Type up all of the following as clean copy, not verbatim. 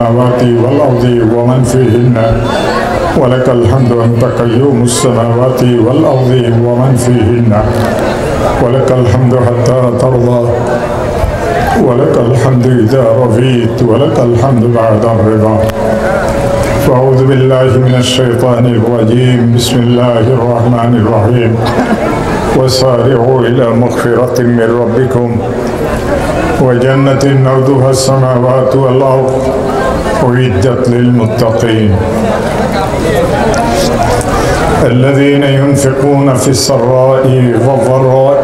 السماوات والأرض ومن فيهن ولك الحمد أنت قيوم السماوات والأرض ومن فيهن ولك الحمد حتى ترضى ولك الحمد إذا رضيت ولك الحمد بعد الرضا. أعوذ بالله من الشيطان الرجيم. بسم الله الرحمن الرحيم. وسارعوا إلى مغفرة من ربكم وجنة عرضها السماوات والأرض أعدت للمتقين الذين ينفقون في السراء والضراء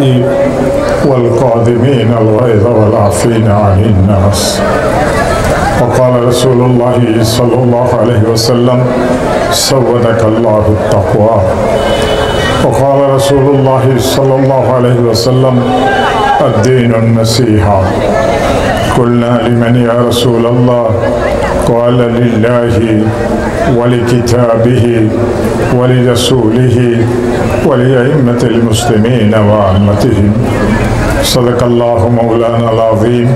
والكاظمين الغيظ والعافين عن الناس. وقال رسول الله صلى الله عليه وسلم سودك الله التقوى. وقال رسول الله صلى الله عليه وسلم الدين النصيحة. قلنا لمن يا رسول الله؟ قال لله ولكتابه ولرسوله ولأئمة المسلمين وعامتهم. صدق الله مولانا العظيم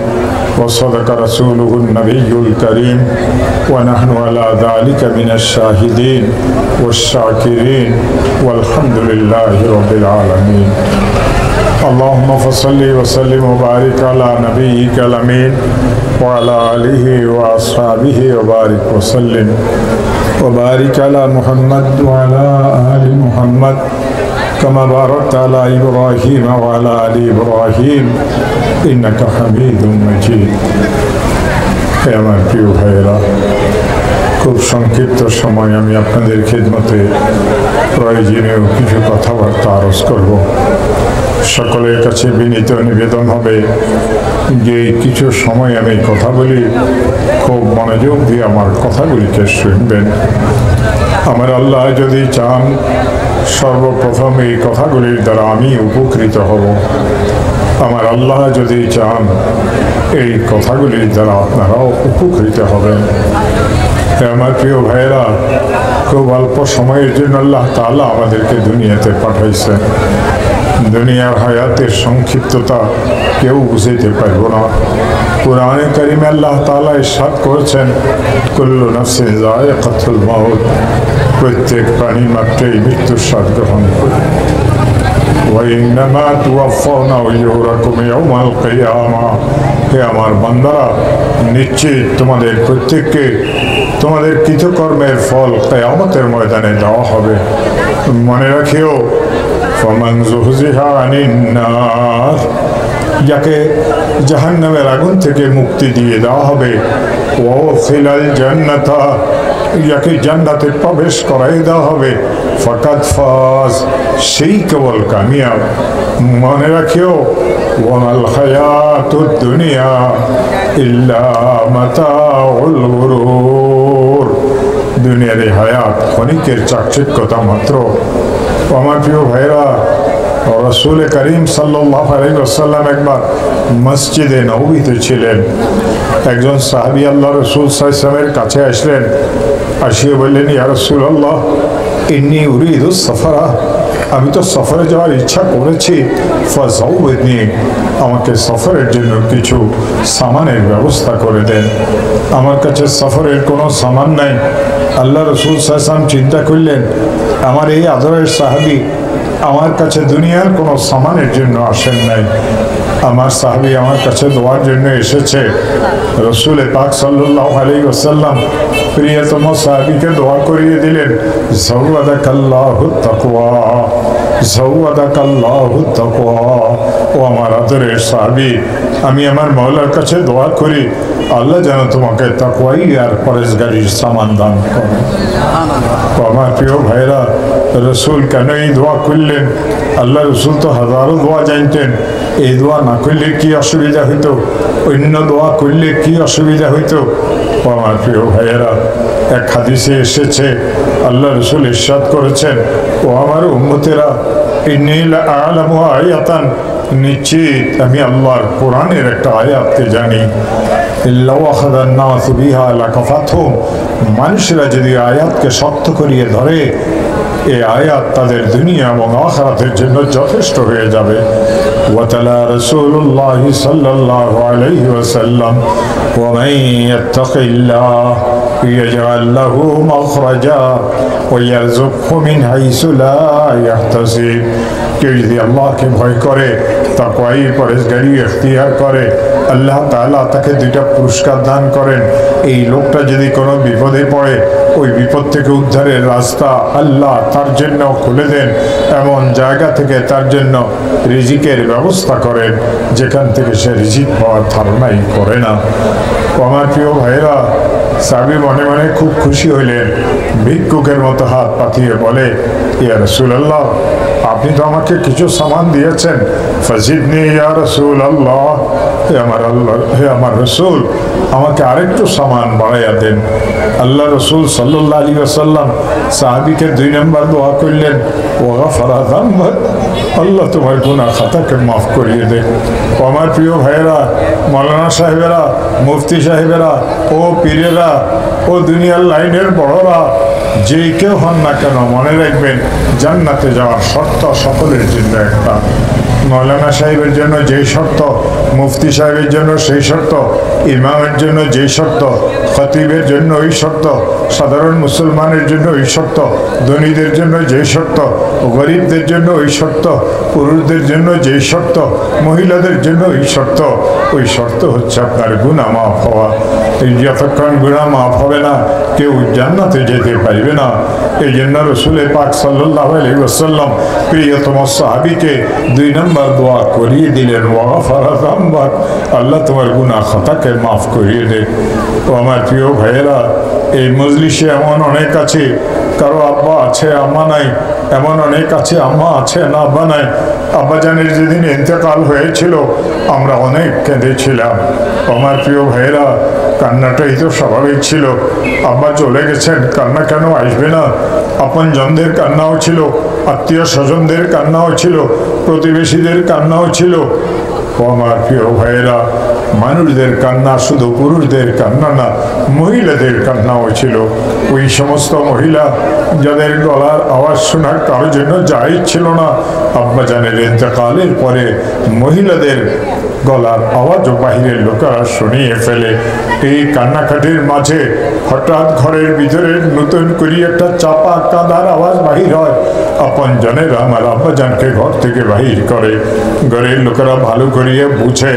وصدق رسوله النبي الكريم ونحن على ذلك من الشاهدين والشاكرين والحمد لله رب العالمين. اللهم فصل وسلم وبارك على نبيك الأمين وعلى آله وأصحابه وبارك وسلم وبارك على محمد وعلى آل محمد كما باركت على إبراهيم وعلى آل إبراهيم إنك حميد مجيد. হে আমার প্রিয় ভাইয়েরা, খুব সংক্ষিপ্ত সময় আমি আপনাদের খিদমতে প্রয়োজনীয় কিছু কথাবার্তা আরজ করব। সকলের কাছে বিনীত নিবেদন হবে যে কিছু সময় আমি কথা বলি, খুব মনোযোগ দিয়ে আমার কথাগুলিকে শুনবেন। আমার আল্লাহ যদি চান সর্বপ্রথম এই কথাগুলির দ্বারা আমি উপকৃত হব। আমার আল্লাহ যদি চান এই কথাগুলির দ্বারা আপনারাও উপকৃত হবেন। আমার প্রিয় ভাইয়েরা, খুব অল্প সময়ের জন্য আল্লাহ তাআলা আমাদেরকে দুনিয়াতে পাঠাইছেন। দুনিয়ার হায়াতের সংক্ষিপ্ততা কেউ বুঝাইতে পারব না। কুরআনে কারিমে আল্লাহ তাআলা ইরশাদ করেছেন কুল্লু নাফসিন যায়িকাতুল মাউত, প্রত্যেক প্রাণী মাত্রই মৃত্যুর স্বাদ গ্রহণ করে। ওয়া ইন্নামা তুওয়াফাউনা উজুরাকুম ইয়াওমাল কিয়ামা, হে আমার বান্দারা, নিশ্চিত তোমাদের প্রত্যেককে তোমাদের কৃতকর্মের ফল কিয়ামতের ময়দানে দেওয়া হবে। মনে রাখিও ফামান যুহজিহা আনিন নার, যাকে জাহান্নামের আগুন থেকে মুক্তি দিয়ে দেওয়া হবে, ওয়াফিলাল জান্নাতা, যাকে জান্নাতে প্রবেশ করাই দেওয়া হবে, ফাকাদ ফাজ, সেই কেবল কামিয়াব। মনে রাখিও ওয়ামাল হায়াতুদ দুনিয়া ইল্লা মাতাউল গুরুর, দুনিয়ার এই হায়াত ক্ষণিকের চাকচিক্যতা মাত্র। আমার প্রিয় ভাইরা, রাসূল করিম সাল্লাল্লাহু আলাইহি ওয়াসাল্লাম একবার মসজিদে নববীতে ছিলেন। একজন সাহাবী আল্লাহ রাসূল সাল্লাল্লাহু আলাইহি ওয়াসাল্লামের কাছে আসলেন। আসিয়ে বললেন, ইয়া রাসূলুল্লাহ ইন্নী উরিদু সফরা, আমি তো সফরে যাওয়ার ইচ্ছা করেছি, ফাযাউবিদনি, আমাকে সফরের জন্য কিছু সামানের ব্যবস্থা করে দেন। আমার কাছে সফরের কোনো সামান নাই। আল্লাহ রাসূল সাল্লাল্লাহু আলাইহি ওয়াসাল্লাম চিন্তা করলেন, আমার এই আদরের সাহাবী আমার কাছে দুনিয়ার কোনো সামানের জন্য আসেন নাই, আমার সাহাবী আমার কাছে দোয়ার জন্য এসেছে। রাসূল পাক সাল্লাল্লাহু আলাইহি ওয়াসাল্লাম প্রিয়তম সাহাবীকে দোয়া করিয়ে দিলেন, যাওয়াদাকাল্লাহুত তাকওয়া, যাওয়াদাকাল্লাহুত তাকওয়া। ও আমার আদরের সাহাবী, আমি আমার মাওলার কাছে দোয়া করি আল্লাহ যেন তোমাকে তাকওয়াই আর পরেশগারির সামান দান করেন। আমার প্রিয় ভাইরা, রসুল কেন এই দোয়া করলেন? আল্লাহ রসুল তো হাজারো দোয়া জানতেন। এই দোয়া না করলে কি অসুবিধা হইতো? অন্য দোয়া করলে কি অসুবিধা হইতো? আমার প্রিয় ভাইয়েরা, এক হাদিসে এসেছে আল্লাহ রসুল ইরশাদ করেছেন, ও আমার উম্মতেরা, ইন্নী লাআলামু আয়াতান, নিশ্চিত আমি আল্লাহর কোরআনের একটা আয়াতকে জানি, লাউ আখাযান নাসু বিহা লাকাফাতহুম, মানুষেরা যদি আয়াতকে শক্ত করিয়ে ধরে, এই আয়াত তাদের দুনিয়া এবং আখিরাতের জন্য যথেষ্ট হয়ে যাবে। وتلا رسول الله صلى الله عليه وسلم ومن يتق الله يجعل له مخرجا ويرزقه من حيث لا يحتسب কেউ যদি আল্লাহকে ভয় করে তাকওয়াই পরহেজগারি ইখতিয়ার করে আল্লাহ তাআলা তাকে দুইটা পুরস্কার দান করেন। এই লোকটা যদি কোনো বিপদে পড়ে ওই বিপদ থেকে উদ্ধারের রাস্তা আল্লাহ তার জন্য খুলে দেন, এমন জায়গা থেকে তার জন্য রিজিকের ব্যবস্থা করেন যেখান থেকে সে রিজিক পাওয়ার ধারণাই করে না। আমার প্রিয় ভাইরা, সাহাবী মনে মনে খুব খুশি হইলেন, ভিক্ষুকের মতো হাত পাতিয়ে বলে, ইয়া রাসূলুল্লাহ, আপনি তো আমাকে কিছু সামান দিয়েছেন, ফাজিদনি ইয়া রাসূলুল্লাহ, হে আমার রাসূল, আমাকে আরেকটু সামান বাড়াইয়া দেন। আল্লাহ রাসূল সাল্লাল্লাহু আলাইহি ওয়াসাল্লাম সাহাবীকে 2 নম্বর দোয়া করলেন, ওয়াগফারা যামবাক, আল্লাহ তোমার গুনাহ খাতাকে মাফ করিয়ে দেন। আমার প্রিয় ভাইয়েরা, মাওলানা সাহেবেরা, মুফতি সাহেবেরা, ও পীরেরা, ও দুনিয়ার লাইনের বড়রা, যেই কেউ হন না কেন, মনে রাখবেন জান্নাতে যাওয়ার শর্ত সকলের জন্য একটা। মৌলানা সাহেবের জন্য যেই শর্ত, মুফতি সাহেবের জন্য সেই শর্ত, ইমামের জন্য যেই শর্ত, খতিবের জন্য ওই শর্ত, সাধারণ মুসলমানের জন্য ওই শর্ত, ধনীদের জন্য যেই শর্ত, গরিবদের জন্য ওই শর্ত, পুরুষদের জন্য যেই শর্ত, মহিলাদের জন্য ওই শর্ত। ওই শর্ত হচ্ছে আপনার গুনাহ মাফ হওয়া। এই যতক্ষণ গুনাহ মাফ হবে না কেউ জান্নাতে যেতে পারবে না। এই জন্য রাসূল পাক সাল্লাল্লাহু আলাইহি ওয়াসাল্লাম প্রিয়তম সাহাবীকে 2 নম্বর দোয়া করিয়ে দিলেন, ওয়াগফারা যামবাক, আল্লাহ তোমার গুনাহ খাতাকে মাফ করিয়ে দে। ও আমার প্রিয় ভাইয়েরা, এই মজলিসে এমন অনেক আছে কারো আব্বা আছে আম্মা নাই, এমন অনেক আছে আম্মা আছে না আব্বা নাই। আব্বাজানের যেদিন ইন্তেকাল হয়েছিল আমরা অনেক কেঁদেছিলাম। আমার প্রিয় ভাইয়েরা, কান্নাটাই তো স্বাভাবিক ছিল। আব্বা চলে গেছেন, কান্না কেন আসবে না? আপনজনদের কান্নাও ছিল, আত্মীয় স্বজনদের কান্নাও ছিল, প্রতিবেশীদের কান্নাও ছিল। ও আমার প্রিয় ভাইয়েরা, মানুষদের কান্না শুধু পুরুষদের কান্না না, মহিলাদের কান্নাও ছিল। ওই সমস্ত মহিলা যাদের গলার আওয়াজ শোনার কারোর জন্য জায়েজ ছিল না, আব্বাজানের ইন্তেকালের পরে মহিলাদের গলার আওয়াজও বাহিরের লোকেরা শুনিয়ে ফেলে। এই কান্নাকাটির মাঝে হঠাৎ ঘরের ভিতরে নতুন করে একটা চাপা কাঁদার আওয়াজ বাহির হয়। আপনজনেরা আমার আব্বাজানকে ঘর থেকে বাহির করে। ঘরের লোকেরা ভালো করিয়ে বুঝে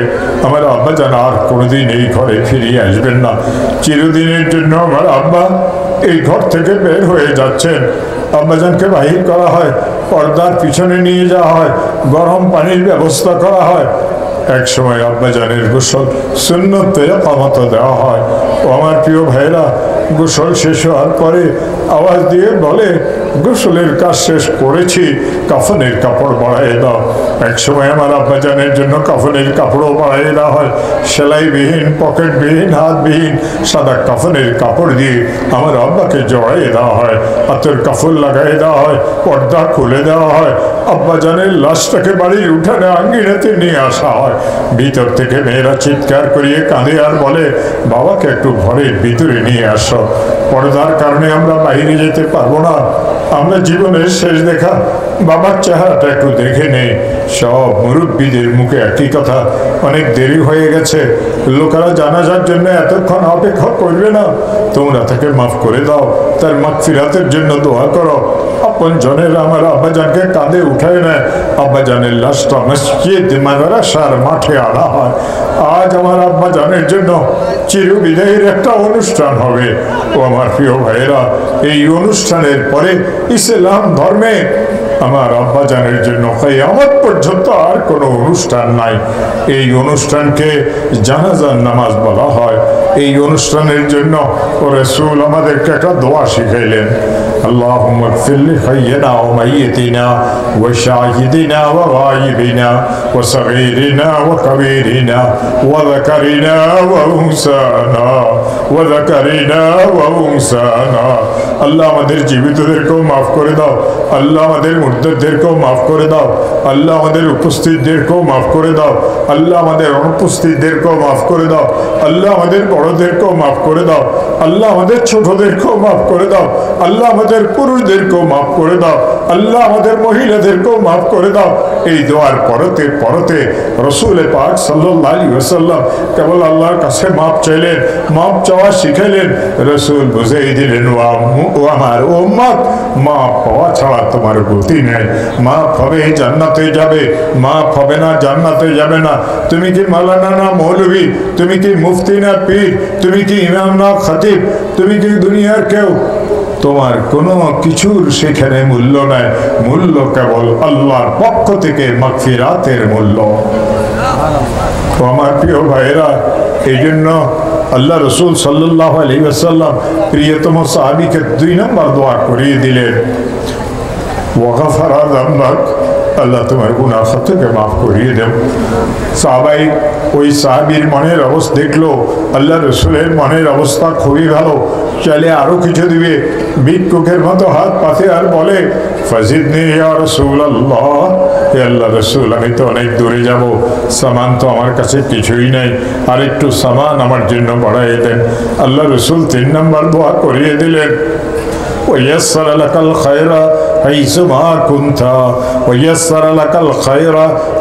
আমার আব্বাজান আর কোনোদিন এই ঘরে ফিরিয়ে আসবেন না, চিরদিনের জন্য আমার আব্বা এই ঘর থেকে বের হয়ে যাচ্ছেন। আব্বাজানকে বাহির করা হয়, পর্দার পিছনে নিয়ে যাওয়া হয়, গরম পানির ব্যবস্থা করা হয়। এক সময় আব্বাজানের গোসল সুন্নতে ইকামত দেওয়া হয়। ও আমার প্রিয় ভাইরা, গোসল শেষ হওয়ার পরে আওয়াজ দিয়ে বলে, গোসলের কাজ শেষ করেছি, কাফনের কাপড় বাড়াইয়ে দাও। এক সময় আমার আব্বাজানের জন্য কাফনের কাপড়ও বাড়াইয়ে দেওয়া হয়। সেলাইবিহীন, পকেটবিহীন, হাতবিহীন সাদা কাফনের কাপড় দিয়ে আমার আব্বাকে জড়াইয়ে দেওয়া হয়, হাতের কাফন লাগাইয়ে দেওয়া হয়, পর্দা খুলে দেওয়া হয়। আব্বাজানের লাশটাকে বাড়ির উঠানে আঙ্গিনাতে নিয়ে আসা হয়। ভিতর থেকে মেয়েরা চিৎকার করিয়ে কাঁদে আর বলে, বাবাকে একটু ঘরের ভিতরে নিয়ে আসো। পর্দার কারণে আমরা বাইরে যেতে পারবো না। আমরা জীবনের শেষ দেখা বাবার চেহারাটা একটু দেখে নেই। সব মুরব্বীদের মুখে একই কথা, অনেক দেরি হয়ে গেছে, লোকেরা জানাজার জন্য এতক্ষণ অপেক্ষা করবে না, তোমরা তাকে মাফ করে দাও, তার মাগফিরাতের জন্য দোয়া করো। আপনজনেরা আমার আব্বাজানকে কাঁধে উঠায় নেয়। আব্বাজানের লাশটা মসজিদ মাদ্রাসার মাঠে আনা হয়। আজ আমার আব্বাজানের জন্য চিরবিদায়ের একটা অনুষ্ঠান হবে। ও আমার প্রিয় ভাইয়েরা, এই অনুষ্ঠানের পরে ইসলাম ধর্মে আমার আব্বাজানের জন্য কিয়ামত পর্যন্ত আর কোনো অনুষ্ঠান নাই। এই অনুষ্ঠানকে জানাজার নামাজ বলা হয়। এই অনুষ্ঠানের জন্য রাসূল আমাদেরকে একটা দোয়া শিখাইলেন, اللهم اغفر لحينا وميتنا وشاهدنا وغائبنا وصغيرنا وكبيرنا وذكرنا وأنثانا আল্লাহ আমাদের জীবিতদেরকেও মাফ করে দাও, আল্লাহ আমাদের মুর্দাদেরকেও মাফ করে দাও, আল্লাহ আমাদের উপস্থিতদেরকেও মাফ করে দাও, আল্লাহ আমাদের অনুপস্থিতদেরকেও মাফ করে দাও, আল্লাহ আমাদের বড়দেরকেও মাফ করে দাও, আল্লাহ আমাদের ছোটদেরকেও মাফ করে দাও, আল্লাহ আমাদের আমাদের পুরুষদেরকেও মাফ করে দাও, আল্লাহ আমাদের মহিলাদেরকেও মাফ করে দাও। এই দোয়ার পরতে পরতে রসুল পাক সাল্লাল্লাহু আলাইহি ওয়াসাল্লাম কেবল আল্লাহর কাছে মাফ চাইলেন, মাফ চাওয়া শিখাইলেন। রসুল বুঝিয়ে দিলেন, ও আমার উম্মত, মাফ পাওয়া ছাড়া তোমার গতি নেই। মাফ হবে জান্নাতে যাবে, মাফ হবে না জান্নাতে যাবে না। তুমি কি মাওলানা না মৌলভী, তুমি কি মুফতি না পীর, তুমি কি ইমাম না খতিব, তুমি কি দুনিয়ার কেউ, তোমার কোনো কিছুর সেখানে মূল্য নাই। মূল্য কেবল আল্লাহর পক্ষ থেকে মাগফিরাতের মূল্য। তো আমার প্রিয় ভাইরা, এই জন্য আল্লাহ রসুল সাল্লাল্লাহু আলাইহি ওয়াসাল্লাম প্রিয়তম সাহাবীকে 2 নম্বর দোয়া করিয়ে দিলেন, ওয়াগফারা যামবাক, আল্লাহ তোমার গুনাহ খাতাকে মাফ করিয়ে দেব। সাহাবাই ওই সাহাবীর মনের অবস্থা দেখলো, আল্লাহ রসুলের মনের অবস্থা খুবই ভালো, চাইলে আরো কিছু দিবে। ভিক্ষুকের মতো হাত পাতে আর বলে, ফাজিদনি ইয়া রাসূলুল্লাহ, হে আল্লাহ রসুল, আমি তো অনেক দূরে যাব, সামান তো আমার কাছে কিছুই নাই, আর একটু সামান আমার জন্য বাড়াই দেন। আল্লাহ রসুল 3 নম্বর দোয়া করিয়ে দিলেন, ويسر لك الخير حيثما كنت ويسر لك الخير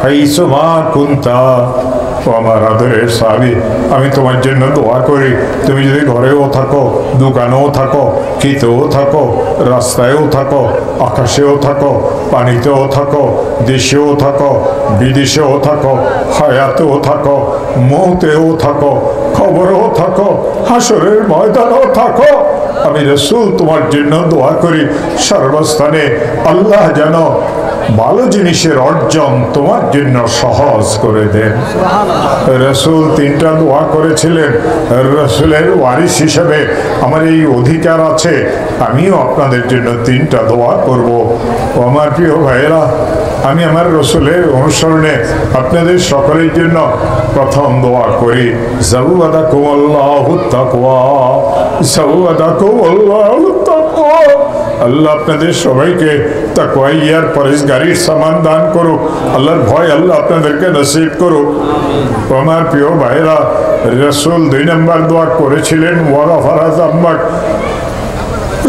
حيثما كنت। ও আমার আদরের সাহাবী, আমি তোমার জন্য দোয়া করি, তুমি যদি ঘরেও থাকো, দোকানেও থাকো, খেতেও থাকো, রাস্তায়ও থাকো, আকাশেও থাকো, পানিতেও থাকো, দেশেও থাকো, বিদেশেও থাকো, হায়াতেও থাকো, মৌতেও থাকো, খবরেও থাকো, হাসরের ময়দানেও থাকো, আমি রাসূল তোমার জন্য দোয়া করি, সর্বস্থানে আল্লাহ যেন ভালো জিনিসের অর্জন তোমার জন্য সহজ করে দেন। রাসূল 3টা দোয়া করেছিলেন। রাসূলের ওয়ারিস হিসেবে আমার এই অধিকার আছে, আমিও আপনাদের জন্য 3টা দোয়া করব। আমার প্রিয় ভাইয়েরা, আমি আমার রাসূলের অনুসরণে আপনাদের সকলের জন্য প্রথম দোয়া করি, জাওয়াদাকুমুল্লাহুত তাকওয়া, জাওয়াদাকুমুল্লাহুত তাকওয়া। আল্লাহ আপনাদের সবাইকে তাকওয়া আর পরহেজগারির সামান দান করুক, আল্লাহর ভয় আল্লাহ আপনাদেরকে নসিব করুক। আমার প্রিয় ভাইরা, রাসূল 2 নম্বর দোয়া করেছিলেন, ওয়াগফারা যামবাক।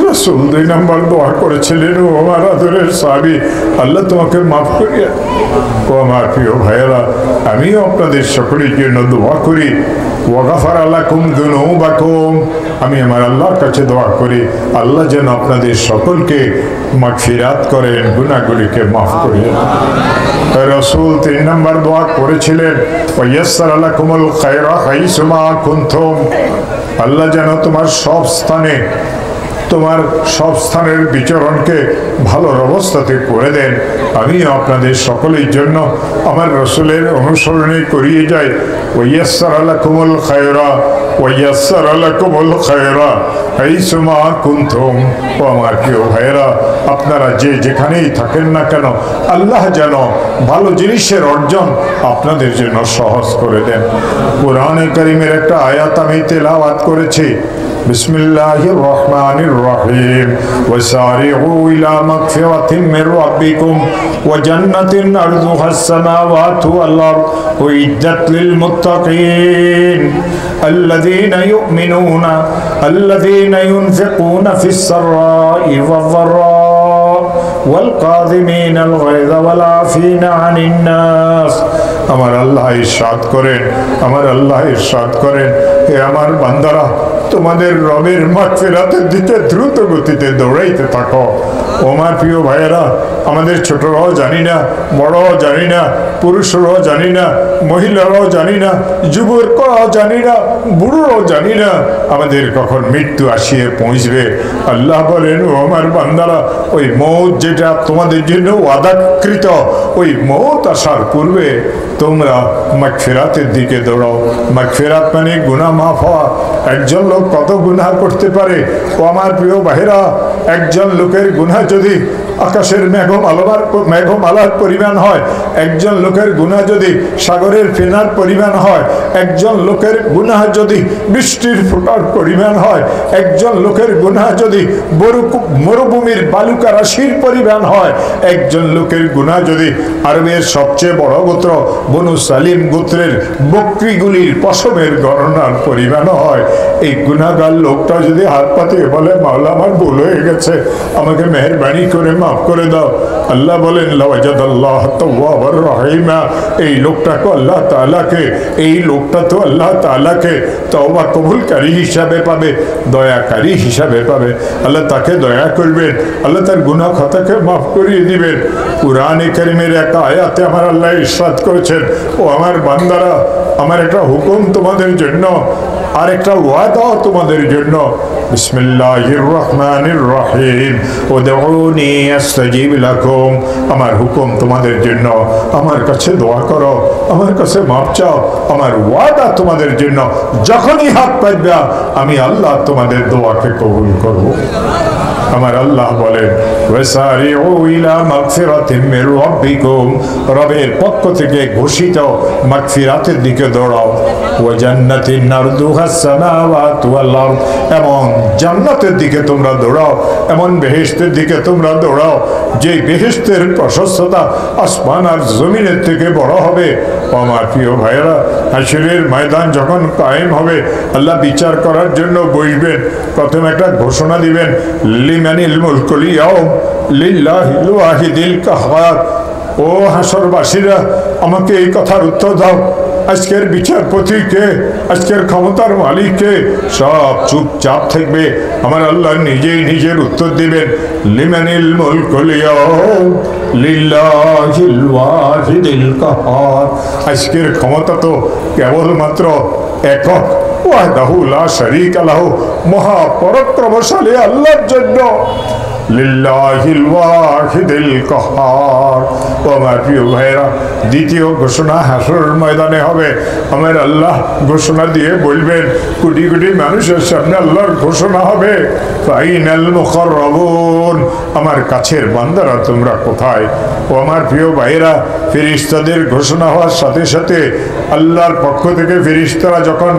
রাসূল 2 নম্বর দোয়া করেছিলেন, ও আমার আদরের সাহাবী, আল্লাহ তোমাকে মাফ করিয়ে। ও আমার প্রিয় ভাইয়েরা, আমিও আপনাদের সকলের জন্য দোয়া করি, ওয়াগফারা লাকুম যুনুবাকুম। আমি আমার আল্লাহর কাছে দোয়া করি, আল্লাহ যেন আপনাদের সকলকে মাগফিরাত করেন, গুনাহগুলিকে মাফ করেন। রাসূল 3 নম্বর দোয়া করেছিলেন, ওয়াইয়াসসার লাকুমুল খায়রা হাইসুমা কুনতুম। আল্লাহ যেন তোমার সব স্থানের বিচরণকে ভালোর অবস্থাতে করে দেন। আমি আপনাদের সকলের জন্য আমার রাসূলের অনুসরণে করিয়ে যাই, ওয়াইয়াসসার লাকুমুল খায়রা ওয়াইয়াসসার লাকুমুল খায়রা হাইসুমা কুনতুম। ও আমার প্রিয় ভাইয়েরা, আপনারা যে যেখানেই থাকেন না কেন, আল্লাহ যেন ভালো জিনিসের অর্জন আপনাদের জন্য সহজ করে দেন। কোরআনে কারীমের একটা আয়াত আমি তেলাওয়াত করেছি, বিসমিল্লাহির রহমানির রহিম, ওয়াসারিউ ইলা মাগফিরাতিম মির রাব্বিকুম ওয়া জান্নাতিন আরযুহাস সামাওয়াতু ওয়াল আরদ উইদ্দাত লিল মুত্তাকিন الذين ينفقون في السراء والضراء والكاظمين الغيظ والعافين عن الناس। আমার আল্লাহ ইরশাদ করেন, হে আমার বান্দারা, তোমাদের রবের মাগফিরাতের দিকে দ্রুত গতিতে দৌড়াইতে থাকো। ও আমার প্রিয় ভাইয়েরা, আমাদের ছোটরাও জানি না, বড়রাও জানি না, পুরুষরাও জানি না, মহিলারাও জানি না, যুবকরাও জানি না, বুড়োরাও জানি না আমাদের কখন মৃত্যু আসিয়ে পৌঁছবে। আল্লাহ বলেন, ও আমার বান্দারা, ওই মৌত যেটা তোমাদের জন্য ওয়াদাকৃত, ওই মৌত আসার পূর্বে তোমরা মাগফিরাতের দিকে দৌড়াও। মাগফিরাত মানে গুনাহ মাফ হওয়া। একজন লোক কত গুনাহ করতে পারে? ও আমার প্রিয় ভাইরা, একজন লোকের গুনাহ যদি আকাশের মেঘমালার পরিমাণ হয়, একজন লোকের গুনাহ যদি সাগরের ফেনার পরিমাণ হয়, একজন লোকের গুনাহ যদি বৃষ্টির ফোঁটার পরিমাণ হয়, একজন লোকের গুনাহ যদি মরুভূমির বালুকা রাশির পরিমাণ হয়, একজন লোকের গুনাহ যদি আরবের সবচেয়ে বড় গোত্র বনু সালিম গোত্রের বকরিগুলির পশমের গণনার পরিমাণ হয়, এই গুনাহগার লোকটা যদি হাত পাতিয়ে বলে মাওলা আমার ভুল হয়ে গেছে, আমাকে মেহেরবানি করে মাফ করে দাও, আল্লাহ বলেন লাওয়াজাদাল্লাহ তাওয়াবার রহিমা, এই লোকটাকে আল্লাহ তাআলাকে, এই লোকটা তো আল্লাহ তাআলাকে তওবা কবুলকারী হিসাবে পাবে, দয়াকারী হিসাবে পাবে। আল্লাহ তাকে দয়া করবেন, আল্লাহ তার গুনাহ খাতাকে মাফ করিয়ে দিবেন। কুরআনে কারীমের এক আয়াতে আমার আল্লাহ ইরশাদ করেছেন, ও আমার বান্দারা, আমার একটা হুকুম তোমাদের জন্য আর একটা ওয়াদাও তোমাদের জন্য। বিসমিল্লাহির রহমানির রহিম, উদউনি আস্তাজিব লাকুম, আমার হুকুম তোমাদের জন্য, আমার কাছে দোয়া করো, আমার কাছে মাপ চাও, আমার ওয়াদা তোমাদের জন্য, যখনই হাত পাতবে আমি আল্লাহ তোমাদের দোয়াকে কবুল করব। আমার আল্লাহ বলেন ওয়াসারিউ ইলা মাগফিরাতিম মির রাব্বিকুম, রবের পক্ষ থেকে ঘোষিত মাগফিরাতের দিকে দৌড়াও, ওয়া জান্নাতিন নারদুহাস সামাওয়াতু ওয়াল আরদ, এবং জান্নাতের দিকে তোমরা দৌড়াও, এমন বেহেশতের দিকে তোমরা দৌড়াও যে বেহেশতের প্রশস্ততা আসমান আর জমিনের থেকে বড় হবে। আমার প্রিয় ভাইয়েরা, হাশরের ময়দান যখন কায়েম হবে, আল্লাহ বিচার করার জন্য বসবেন, প্রথমে একটা ঘোষণা দিবেন, লিমানিল মুলকুল ইয়াউম লিল্লাহিল ওয়াহিদিল কাহ্হার। ও হাশরবাসীরা, আমাকে এই কথার উত্তর দাও, আজকের বিচারপতি কে, আজকের ক্ষমতার মালিক কে? সব চুপচাপ থাকবে, আমার আল্লাহ নিজেই নিজের উত্তর দিবেন, লিমানিল মুলকুল ইয়াউম লিল্লাহিল ওয়াহিদিল কাহ্হার। আজকের ক্ষমতা তো কেবলমাত্র একক, ওয়াহদাহু লা শারীকা লাহু, মহাপরাক্রমশালী আল্লাহর জন্য, লিল্লাহিল ওয়াহিদিল কাহ্হার। ও আমার প্রিয় ভাইয়েরা, দ্বিতীয় ঘোষণা হাশরের ময়দানে হবে। আমার আল্লাহ ঘোষণা দিয়ে বলবেন, কোটি কোটি মানুষের সামনে আল্লাহর ঘোষণা হবে, ফাইনাল মুকাররাবুন, আমার কাছের বান্দারা তোমরা কোথায়? ও আমার প্রিয় ভাইয়েরা, ফেরেশতাদের ঘোষণা হওয়ার সাথে সাথে আল্লাহর পক্ষ থেকে ফেরেশতারা যখন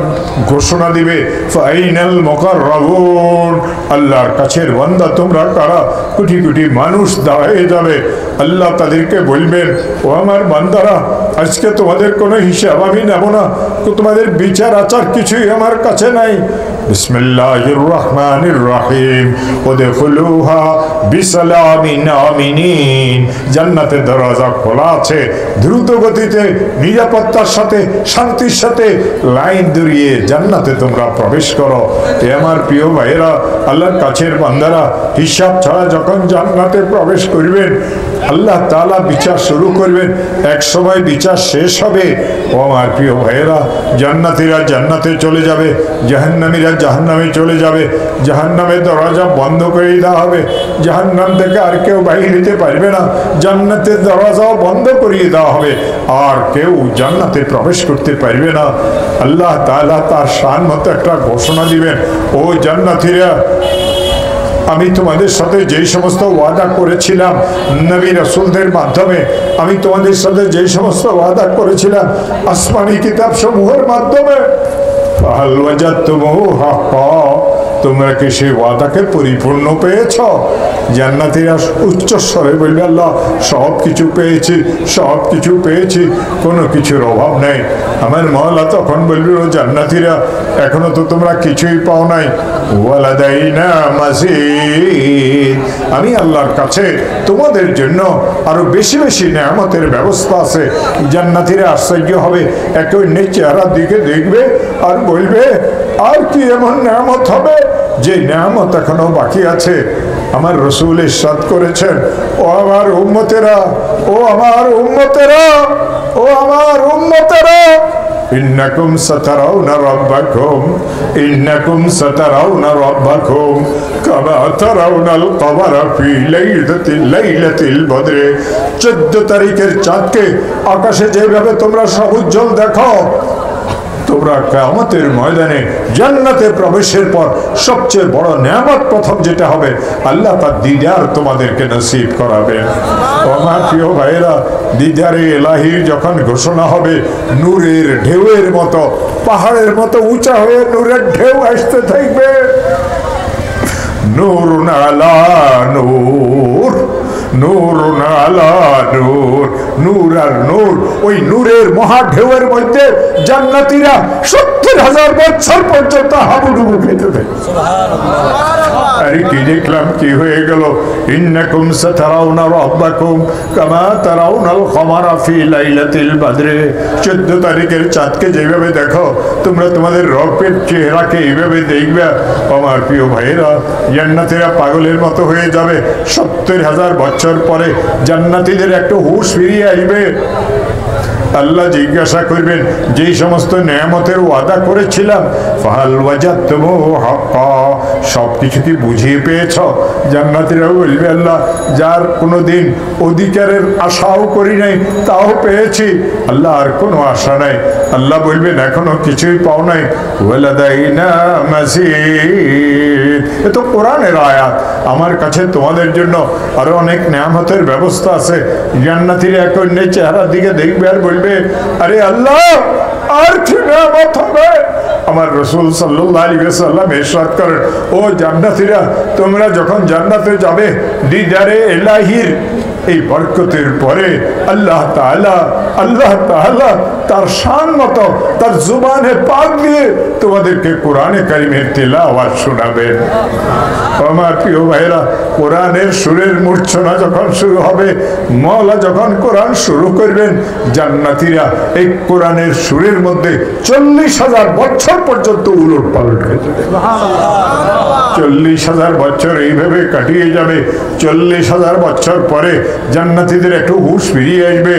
ঘোষণা দিবে, ফাইনাল মুকাররাবুন, আল্লাহর কাছের বান্দা তোমরা কারা? কোটি কোটি মানুষ দাঁড়িয়ে যাবে, আল্লাহ তাদেরকে বলবেন, ও আমার বান্দারা, আজকে তোমাদের কোনো হিসাব আমি নেব না, তো তোমাদের বিচার আচার কিছুই আমার কাছে নাই। বিসমিল্লাহির রহমানির রহিম, উদখুলুহা বিসালামিন আমিনিন, জান্নাতের দরজা খোলা আছে, দ্রুত গতিতে নিরাপত্তার সাথে শান্তির সাথে লাইন দড়িয়ে জান্নাতে তোমরা প্রবেশ করো। এ আমার প্রিয় ভাইয়েরা, আল্লাহর কাছের বান্দারা, হিসাব ছাড়া যখন জান্নাতে প্রবেশ করবেন, আল্লাহ তাআলা বিচার শুরু করবেন, এক সময় বিচার শেষ হবে। ও আমার প্রিয় ভাইয়েরা, জান্নাতীরা জান্নাতে চলে যাবে, জাহান্নামীরা জাহান্নামে চলে যাবে, জাহান্নামের দরজা বন্ধ করে দেওয়া হবে, জাহান্নাম থেকে আর কেউ বাইরে যেতে পারবে না, জান্নাতের দরজাও বন্ধ করিয়ে দেওয়া হবে, আর কেউ জান্নাতে প্রবেশ করতে পারবে না। আল্লাহ তাআলা তার শান মতো একটা ঘোষণা দিবেন, ও জান্নাতীরা, আমি তোমাদের সাথে যেই সমস্ত ওয়াদা করেছিলাম নবী রাসূলদের মাধ্যমে, আমি তোমাদের সাথে যেই সমস্ত ওয়াদা করেছিলাম আসমানি কিতাব সমূহের মাধ্যমে, ফাহাল ওয়াজাদতুমুহু হাক্কা, তোমরা কি সেই ওয়াদাকে পরিপূর্ণ পেয়েছ? জান্নাতীরা উচ্চস্বরে বলবে, আল্লাহ সব কিছু পেয়েছি, সব কিছু পেয়েছি, কোনো কিছুর অভাব নেই। আমার মওলা তখন বলবে, ও জান্নাতীরা, এখনো তো তোমরা কিছুই পাও নাই, ওয়ালাদাইনা মাজিদ, আমি আল্লাহর কাছে তোমাদের জন্য আরো বেশি বেশি নেয়ামতের ব্যবস্থা আছে। জান্নাতীরা আশ্চর্য হবে, একে অন্যের চেহারার দিকে দেখবে আর বলবে, আর কি এমন নেয়ামত হবে যে নেয়ামত এখনো বাকি আছে? আমার রাসূল ইরশাদ করেছেন, ও আমার উম্মতেরা, ও আমার উম্মতেরা, ও আমার উম্মতেরা, ইন্নাকুম সাতারাউনা রাব্বাকুম, ইন্নাকুম সাতারাউনা রাব্বাকুম কামা তারাউনাল কমারা ফি লাইলাতিল বদরে, 14 তারিখের চাঁদকে আকাশে যেভাবে তোমরা সবুজ্জ্বল দেখো, তোমরা কিয়ামতের ময়দানে জান্নাতে প্রবেশের পর সবচেয়ে বড় নিয়ামত প্রথম যেটা হবে, আল্লাহ তার দিদার তোমাদেরকে নসিব করাবেন। আমার প্রিয় ভাইরা, দিদারে ইলাহির যখন ঘোষণা হবে, নূরের ঢেউয়ের মতো, পাহাড়ের মতো উঁচা হয়ে নূরের ঢেউ আসতে থাকবে। নূরুন আলা নূর, নূরুন আলা নূর, নূর আর নূর। ওই নূরের মহা ঢেউয়ের মধ্যে জান্নাতীরা 70,000 বছর পর্যন্ত হাবুডুবু খেতে থাকে। আরে কি দেখলাম, কি হয়ে গেল? ইন্নাকুম সাতারাউনা রাব্বাকুম কামা তারাউনাল কমারা ফি লাইলাতিল বদরে। 14 তারিখের চাঁদকে যেভাবে দেখো, তোমরা তোমাদের রবের চেহারাকে এইভাবে দেখবে। আমার প্রিয় ভাইরা, জান্নাতীরা পাগলের মতো হয়ে যাবে। 70,000 বছর পরে জান্নাতীদের একটু হুঁশ ফিরিয়ে আসবে। আল্লাহ জিজ্ঞাসা করবেন, যেই সমস্ত নেয়ামতের ওয়াদা করেছিলাম, ফাহাল ওয়াজাদতুমুহু হাক্কা, সব কিছু কি বুঝিয়ে পেয়েছ? জান্নাতীরা বলবে, আল্লাহ, যার কোনোদিন অধিকারের আশাও করি নাই তাও পেয়েছি। আল্লাহ, আর কোনো আশা নাই। আল্লাহ বলবেন, এখনো কিছুই পাও নাই। ওয়ালাদাইনা মাজিদ। এ তো কোরআনের আয়াত। আমার কাছে তোমাদের জন্য আরো অনেক নেয়ামতের ব্যবস্থা আছে। জান্নাতীরা এক অন্যের চেহারার দিকে দেখবে আর বলবে, আরে আল্লাহ, আর কি নেয়ামত হবে? আমার রাসূল সাল্লাল্লাহু আলাইহি ওয়াসাল্লাম ইরশাদ করেন, ও জান্নাতীরা, তোমরা যখন জান্নাতে যাবে, দিদারে ইলাহির এই বরকতের পরে আল্লাহ তাআলা তার শান মতো তার জুবানে পাক দিয়ে তোমাদেরকে কোরআনে কারিমের তিলাওয়াত শোনাবেন। আমার প্রিয় ভাইরা, কোরআনের সুরের মূর্ছনা যখন শুরু হবে, মওলা যখন কোরআন শুরু করবেন, জান্নাতীরা এই কোরআনের সুরের মধ্যে 40,000 বছর পর্যন্ত উলট পালট হয়ে যাবে। 40,000 বছর এইভাবে কাটিয়ে যাবে। 40,000 বছর পরে জান্নাতীদের একটু হুঁশ ফিরিয়ে আসবে।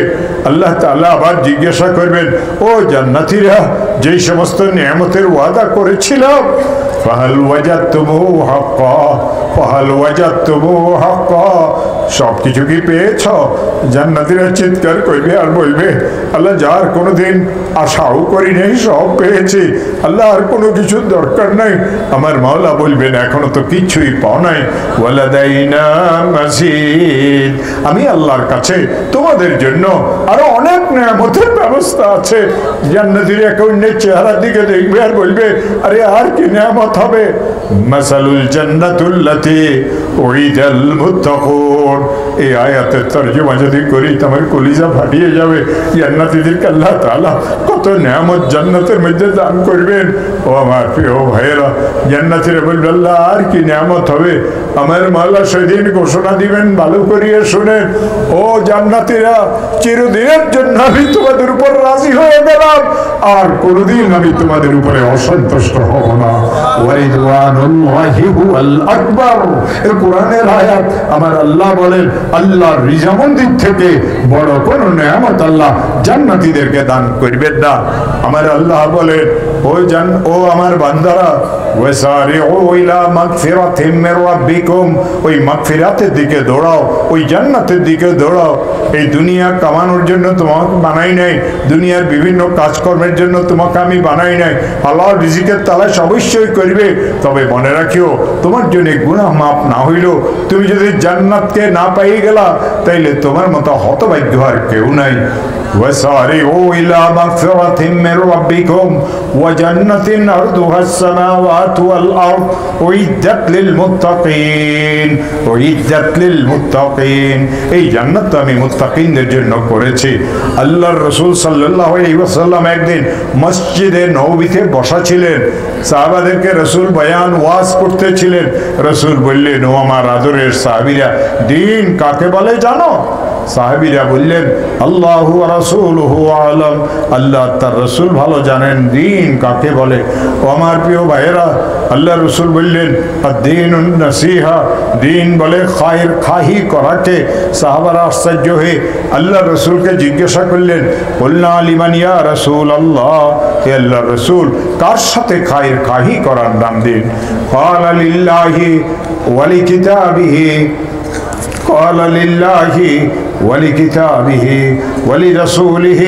আল্লাহ তাআলা আবার জিজ্ঞাসা করবেন, ও জান্নাতীরা, যেই সমস্ত নিয়ামতের ওয়াদা করেছিলাম, ফাহাল ওয়াজাদতুমুহু হাক্কা, ফাহাল ওয়াজাদতুমুহু হাক্কা, সব কিছু কি পেয়েছ? জান্নাতীরা চিৎকার করবে আর বলবে, আল্লাহ, যার কোনোদিন আশাও করি নাই সব পেয়েছি। আল্লাহ, আর কোনো কিছু দরকার নাই। আমার মাওলা বলবেন, এখনো তো কিছুই পাও নাই। ওয়ালাদাইনা মাজিদ, আমি আল্লাহর কাছে তোমাদের জন্য আরো অনেক নিয়ামতের ব্যবস্থা আছে। জান্নাতীরা এক অন্যের চেহারার দিকে দেখবে আর বলবে, আরে আর কি নিয়ামত হবে? মাসালুল জান্নাতুল্লাতী উইদাল মুত্তাকুন। এই আয়াতের তরজমা যদি করি, তোমার কলিজা ফাটিয়ে যাবে। জান্নাতীদেরকে আল্লাহ তাআলা কত নিয়ামত জান্নাতের মধ্যে দান করবেন। ও আমার প্রিয় ভাইয়েরা, জান্নাতীরা বলবে, আল্লাহ, আর কি নিয়ামত হবে? আমার মাওলা সেদিন ঘোষণা দিবেন, ভালো করিয়ে শুনেন, ও জান্নাতীরা, চিরদিনের জন্য আমি তোমাদের উপর রাজি হয়ে গেলাম, আর কোনদিন আমি তোমাদের উপরে অসন্তুষ্ট হব না। ওয়ারিদওয়ানুল্লাহি হুয়াল আকবার। এই কোরআনের আয়াত। আমার আল্লাহ বলেন, আল্লাহর রিজামন্দির থেকে বড় কোন নিয়ামত আল্লাহ জান্নাতীদেরকে দান করবেন না। আমার আল্লাহ বলেন, ও আমার বান্দারা, ওয়াসারিউ ইলা মাগফিরাতিম মির রাব্বিকুম, ওই মাগফিরাতের দিকে দৌড়াও, ওই জান্নাতের দিকে দৌড়াও। এই দুনিয়া কামানোর জন্য তোমাকে বানাই নাই, দুনিয়ার বিভিন্ন কাজকর্মের জন্য তোমাকে আমি বানাই নাই। আল্লাহর রিজিকের তালাশ অবশ্যই করবে, তবে মনে রাখিও, তোমার জন্য গুনাহ মাফ না হইল, তুমি যদি জান্নাতকে না পাই গেলা, তাইলে তোমার মতো হতভাগ্য আর কেউ নাই। وسارعوا إلى مغفرة من ربكم وجنة عرضها السماوات والأرض أعدت للمتقين أعدت للمتقين। এই জান্নাত আমি মুত্তাকিনদের জন্য করেছি। আল্লাহর রাসূল সাল্লাল্লাহু আলাইহি ওয়াসাল্লাম একদিন মসজিদে নববীতে বসা ছিলেন। সাহাবাদেরকে রাসূল বয়ান ওয়াজ করতেছিলেন। রাসূল বললেন, ও আমার আদরের সাহাবীরা, দ্বীন কাকে বলে জানো? সাহাবীরা বললেন, আল্লাহু ওয়া রাসূলুহু আ'লাম, আল্লাহ তার রাসূল ভালো জানেন দ্বীন কাকে বলে। ও আমার প্রিয় ভাইয়েরা, আল্লাহ রাসূল বললেন, আদ-দীনুন নাসিহা, দ্বীন বলে খায়ের খাহি করাকে। সাহাবারা আশ্চর্য হয়ে আল্লাহ রাসূলকে জিজ্ঞাসা করলেন, কুলনা লিমান ইয়া রাসূলুল্লাহ, হে আল্লাহর রাসূল, কার সাথে খায়ের খাহি করার নাম দিন? ক্বালা লিল্লাহি ওয়া লিকিতাবিহি, قال لله ولكتابه ولرسوله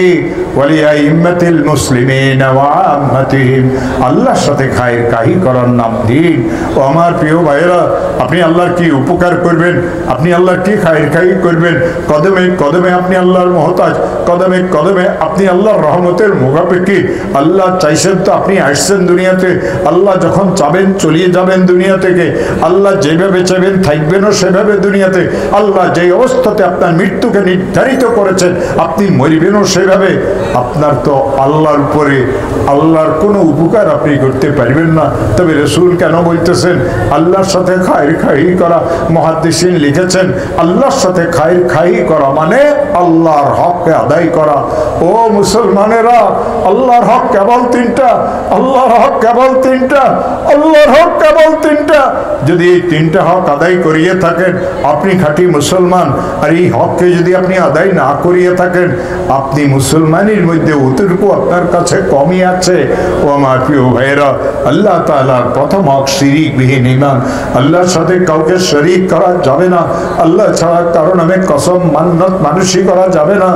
ওয়ালিয়াইম্মাতিল মুসলিমিনা ওয়া আম্মাতিহিম। আল্লাহর সাথে খায়ের কাহি করার নাম দিন। ও আমার প্রিয় ভাইয়েরা, আপনি আল্লাহর কি উপকার করবেন, আপনি আল্লাহর কি খায়ের কাহি করবেন? কদমে কদমে আপনি আল্লাহর মহতাজ, কদমে কদমে আপনি আল্লাহর রহমতের মুখাপেক্ষী। আল্লাহ চাইছেন তো আপনি আসছেন দুনিয়াতে, আল্লাহ যখন চাবেন চলিয়ে যাবেন দুনিয়া থেকে। আল্লাহ যেভাবে চাইবেন থাকবেনও সেভাবে দুনিয়াতে। আল্লাহ যে অবস্থাতে আপনার মৃত্যুকে নির্ধারিত করেছেন আপনি মরিবেনও সেভাবে। আপনার তো আল্লাহর উপরে আল্লাহর কোনো উপকার আপনি করতে পারবেন না। তবে রাসূল কেন বলতেছেন আল্লাহর সাথে খায়ের খাহি করা? মুহাদ্দিসিন লিখেছেন আল্লাহর সাথে খায়ের খাহি করা মানে আল্লাহর হককে আদায় করা। ও মুসলমানেরা, আল্লাহর হক কেবল তিনটা, আল্লাহর হক কেবল তিনটা, আল্লাহর হক কেবল তিনটা। যদি এই তিনটা হক আদায় করিয়ে থাকেন আপনি খাঁটি মুসলমান। আর এই হককে যদি আপনি আদায় না করিয়ে থাকেন আপনি মুসলমানের মধ্যে অতটুকু আপনার কাছে কমই আছে। ও আমার প্রিয় ভাইয়েরা, আল্লাহ তাআলার প্রথম হক শিরিকবিহীন ঈমান। আল্লাহর সাথে কাউকে শরীক করা যাবে না, আল্লাহ ছাড়া কারো নামে কসম মান্নত মানুষই করা যাবে না।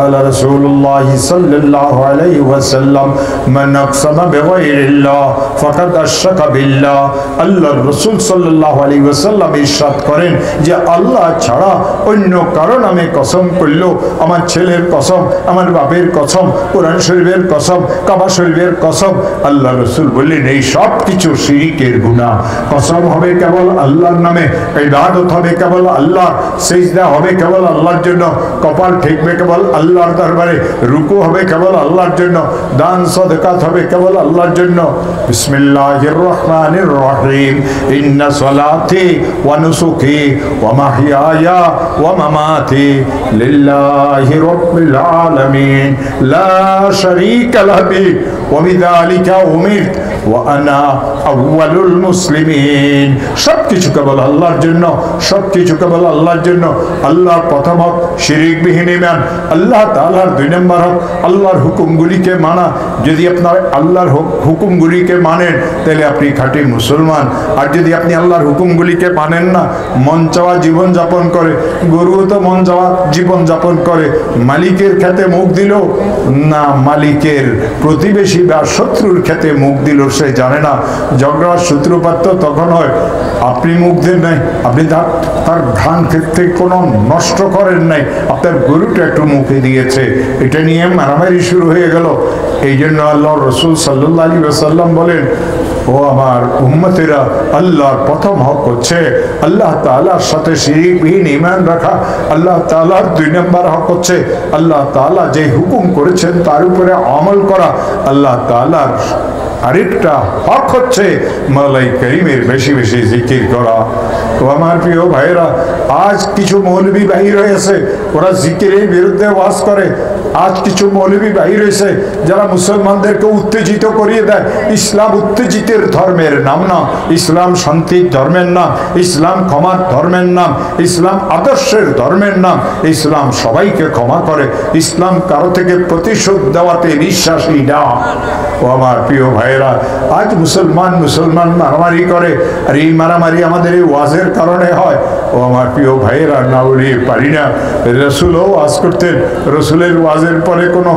আল্লাহ রাসূলুল্লাহ সাল্লাল্লাহু আলাইহি ওয়াসাল্লাম মান আকসামা বিগাইরিল্লাহ ফাকাদ আশরাকা বিল্লাহ। আল্লাহর রাসূল সাল্লাল্লাহু আলাইহি ওয়াসাল্লাম ইরশাদ করেন যে আল্লাহ ছাড়া অন্য কারো নামে কসম করলো, আমার ছেলের কসম, আমার বাপের কসম, কোরআন শরীফের কসম, কাবা শরীফের কসম, আল্লাহ রাসূল বললেন এই সব কিছু শিরকের গুনাহ। কসম হবে কেবল আল্লাহর নামে, ইবাদত হবে কেবল আল্লাহ, সিজদা হবে কেবল আল্লাহর জন্য, কপাল ঠেকবে কেবল আল্লাহর দরবারে, রুকু হবে কেবল আল্লাহর জন্য, দান সাদকাত হবে কেবল আল্লাহর জন্য। বিসমিল্লাহির রহমানির রহিম। ইন্না সলাতি ওয়া নুসুকি ওয়া মাহইয়ায়া ওয়া মামাতি লিল্লাহি রাব্বিল আলামিন লা শারীকা লাহু ওয়া বিযালিকা উমিরতু ওয়া আনা আউয়ালুল মুসলিমিন। সবকিছু কেবল আল্লাহর জন্য, সবকিছু কেবল আল্লাহর জন্য। আল্লাহর প্রথম হক শিরকবিহীন ঈমান। আল্লাহ তাআলার দুই নম্বর হক আল্লাহর হুকুমগুলিকে মানা। যদি আপনার আল্লাহর হুকুমগুলিকে মানেন তাহলে আপনি খাঁটি মুসলমান। আর যদি আপনি আল্লাহর হুকুমগুলিকে মানেন না, মন চাওয়া জীবন যাপন করে, গরুও তো মন চাওয়া জীবন যাপন করে, মালিকের খেতে মুখ দিল না, মালিকের প্রতিবেশী বা শত্রুর খেতে মুখ দিল সে জানে না। ঝগড়ার সূত্রপাত তো তখন হয় আপনি মুখ দেন নাই, আপনি তার ধান ক্ষেত থেকে কোনো নষ্ট করেন নাই, আপনার গরুটা একটু মুখে দিয়েছে, এটা নিয়ে মারামারি শুরু হয়ে গেল। এই জন্য আল্লাহ রাসূল সাল্লাল্লাহু আলাইহি ওয়াসাল্লাম বলেন ও আমার উম্মতেরা, আল্লাহর প্রথম হক হচ্ছে আল্লাহ তাআলার সাথে শিরকবিহীন ঈমান রাখা। আল্লাহ তাআলার দুই নম্বর হক হচ্ছে আল্লাহ তাআলা যে হুকুম করেছেন তার উপরে আমল করা। আল্লাহ তাআলার আরেকটা হক হচ্ছে মাওলাই কারীমের বেশি বেশি জিকির করা। তো আমার প্রিয় ভাইয়েরা, আজ কিছু মৌলবী বাহির হয়েছে, ওরা জিকিরের বিরুদ্ধে ওয়াজ করে। আজ কিছু মৌলবী বাহির হয়েছে যারা মুসলমানদেরকে উত্তেজিত করিয়ে দেয়। ইসলাম উত্তেজিতের ধর্মের নাম না, ইসলাম শান্তির ধর্মের নাম, ইসলাম ক্ষমার ধর্মের নাম, ইসলাম আদর্শের ধর্মের নাম। ইসলাম সবাইকে ক্ষমা করে, ইসলাম কারো থেকে প্রতিশোধ দেওয়াতে বিশ্বাসী না। ও আমার প্রিয় ভাইয়েরা, আজ মুসলমান মারামারি করে, আর এই মারামারি আমাদের এই ওয়াজের কারণে হয়। ও আমার প্রিয় ভাইয়েরা, না বলে পারি না। রাসূলও ওয়াজ করতেন, রাসূলের ওয়াজের পরে কোনো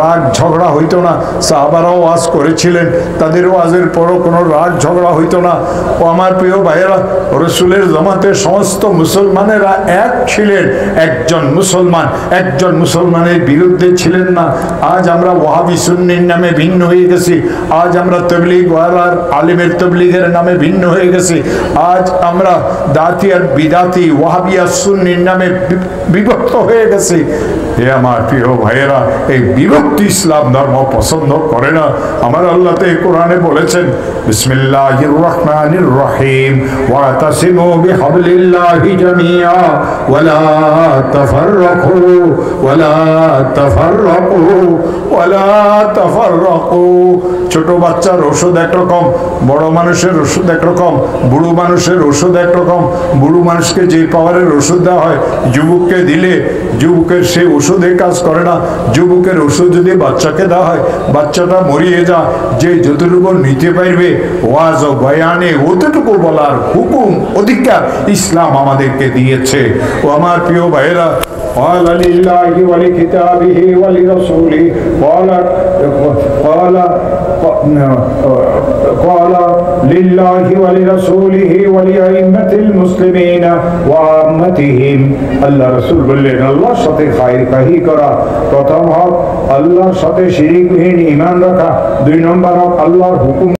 রাগ ঝগড়া হইতো না। সাহাবারাও ওয়াজ করেছিলেন, তাদের ওয়াজের পরও কোনো রাগ ঝগড়া হইতো না। ও আমার প্রিয় ভাইয়েরা, রাসূলের জামাতে সমস্ত মুসলমানেরা এক ছিলেন, একজন মুসলমানের বিরুদ্ধে ছিলেন না। আজ আমরা ওয়াহাবি সুন্নির নামে ভিন্ন হয়ে গেছি, আজ আমরা তাবলীগ ওয়ালার আলেমের তাবলীগের নামে ভিন্ন হয়ে গেছি, আজ আমরা দাতি আর বিদাতি ওয়াহাবিয়া সুন্নির নামে বিভক্ত হয়ে গেছি। হে আমার প্রিয় ভাইয়েরা, এই বিভক্তি ইসলাম ধর্ম পছন্দ করে না। আমার আল্লাহ তো এই কোরআনে বলেছেন বিসমিল্লাহির রহমানির রহিম ওয়াতাসিমু বিহাবলিল্লাহি জামিআ ওয়ালা তাফাররাকু। ছোট বাচ্চার ওষুধ একরকম, বড় মানুষের ওষুধ একরকম, বুড়ো মানুষের ওষুধ একরকম। বুড়ো মানুষকে যে পাওয়ারের ওষুধ দেওয়া হয় যুবককে দিলে যুবকের সেই ওষুধে কাজ করে না। যুবকের ওষুধ যদি বাচ্চাকে দেওয়া হয় বাচ্চাটা মরিয়ে যা, যে যতটুকু নিতে পারবে ওয়াজ ও বয়ানে অতটুকু বলার হুকুম অধিকার ইসলাম আমাদেরকে দিয়েছে। ও আমার প্রিয় ভাইয়েরা, قال لله ولكتابه ولرسوله قال لله ولرسوله ولأئمة المسلمين وعامتهم আল্লাহ রাসূল বললেন আল্লাহর সাথে খায়রখাহি করা প্রথম হক আল্লাহর সাথে শিরকহীন ঈমান রাখা, দুই নম্বর হক আল্লাহর হুকুম